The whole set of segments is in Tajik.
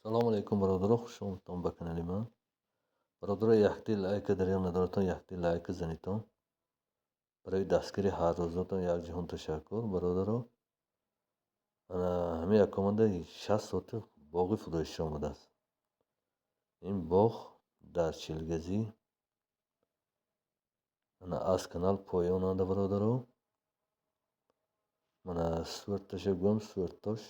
Салому алейкум, бародаро, хуш омадтон ба канали ман. Бародаро, яхти лайка дарём надоратон, яхти лайка занитон. Барои дастгирии ҳаррӯзатон якҷаҳон ташаккур. Бародаро, ҳамин якомандаи 60 сотиқ боғи фурӯшӣ омадааст. Ин боғ дар Чилгазӣ аз канал поён омада. Бародаро, сурташа гӯям, сурташ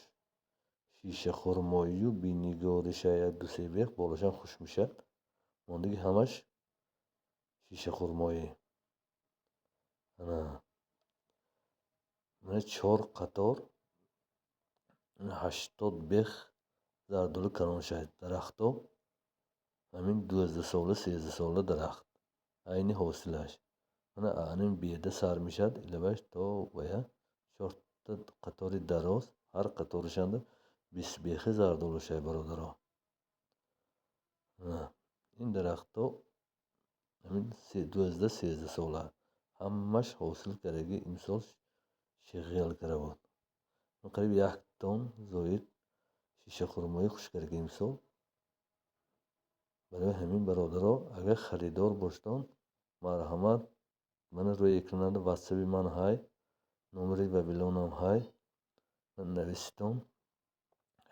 шишахурмоию бинигориша як ду се бех, болашам хушмӯшак, мондагӣ ҳамаш шишахурмоӣ. чор қатор 80 бех зардолӣ калоншаҳ дарахтҳо, ҳамин 12сола 13сола дарахт, айни ҳосилаш ҳамин беъда сар мешавад. Илаваш то бая чорта қатори дароз, ҳар қаторашанда 20 бехи зардолушай. Бародаро, ин дарахтҳо ҳамин 12-13 сола ҳамаш ҳосил кардаги имсол шиғел кара буд. Қариб 1 тонн зоид шишахурмоӣ хуш кардаги имсол. Барои ҳамин, бародаро, агар харидор боштон, марҳамат, мана рӯи экрананда ватсаби ман ҳай, номери вавилонам ҳай, нависитон.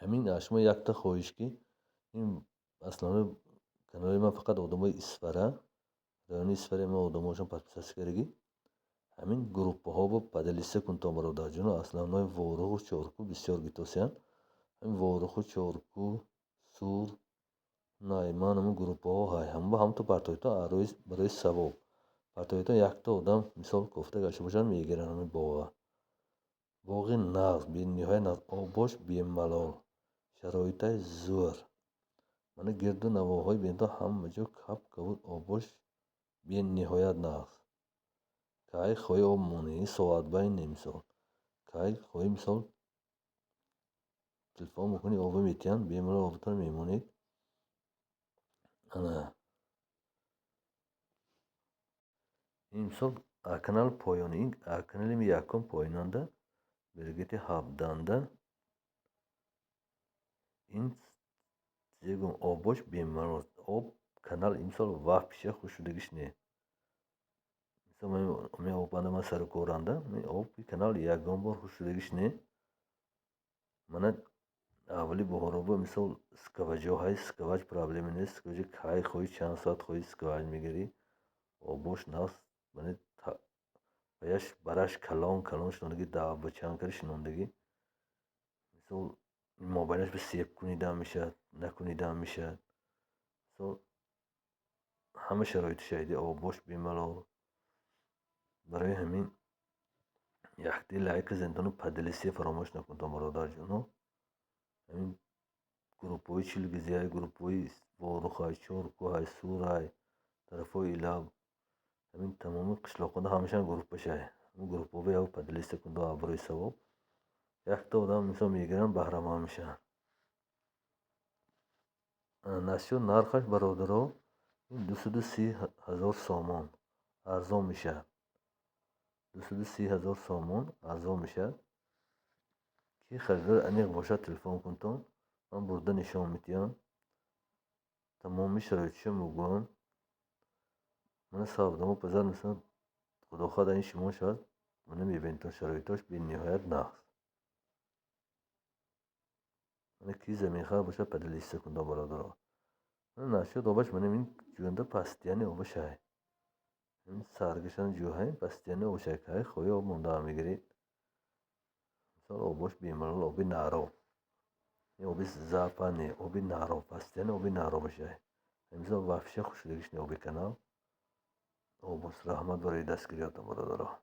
Ҳамин аз шумо якта хоҳиш, ки ин аслан канали ман фақат одамои исфара, раёни исфари ман одамошон подписаси кардаги ҳамин группаҳо падалиста кунтон. Бародарҷоно, асланҳои Воруху Чорку бисёр гитосиянд. ҳамин Воруху Чорку, Сур, Найман, ҳамин группаҳо ҳай. ҳамато партоитон барои савоб. Партоитон якта одам мисол кофта гашта бошад, мегиранд ҳамин боға. боғи нағз, бениҳоят нағз, обош бемалол, шароиташ зӯр. Мана гирду навоҳои бентон ҳама ҷо кап кабуд, обош бениҳоят нағз. Кай хоҳӣ об монӣ, соатбайн не мисол. Кай хоҳӣ мисол телефон мекунӣ, оба метиҳанд, бемалол обатон мемонед. Ин мисол канал поёни, ин канали якум поёнанда, биргити ҳабданда. Ин зегум обош бемалол, об канал имсол ваф пиша хушшудагиш не. Мисол ҳамин обанда ман сару коранда, оби канал ягон бор хушшудагиш не. Мана аввали баҳороба мисол скаваҷо ҳай, скаваҷ проблема нест. Скаваҷи кай хоҳӣ, чанд соат хоҳӣ скаваҷ мегирӣ, обош нағз. Баяш бараш калон шинондагӣ, давбачанкари шинондагӣ. Мисол мобайнаш би сеп кунидам мешавад, накунидам мешавад. Мисол ҳама шароити шаҳиди, обош бемалол. Барои ҳамин яхти лайка занитону падалистия фаромӯш накунтон. Бародарҷоно, ҳамин группаҳои Чилгизӣ ҳай, группаҳои Ворух ҳай, Чорку ҳай, Сур ҳай, тарафҳои Илаб, ҳамин тамоми қишлоқонда ҳамашан группашай. ҳамин группаҳо яв падалиста кунтон барои савоб. Якта одам мисол мегиранд, баҳраманд мешаванд. насиё нархаш, бародаро, 230 000 сомон арзон мешавад. 230 000 сомон арзон мешавад. Ки харидор аниқ бошад, телефон кунтон, ман бурда нишон медиҳам, тамоми шароиташо мегӯям. мана савдомо пазар мисол худохоҳ ин шумо шавад, мана мебинедтон шароиташ бениҳоят нағз. мана ки заминхар бошад, падалиста кунтон. Бародаро, насиёд обаш мана ин ҷӯянда пастияни обашай. ин саргашани ҷӯҳай пастияни обашай. Кай хоҳӣ об мондаам мегиред. мисол обош бемалол, оби наъро, ин оби заъфа не, оби наъро, пастияни оби наъро бошай. мисол вафша хушшудагиш не оби канал. обош. Раҳмат барои дастгириятон, бародаро.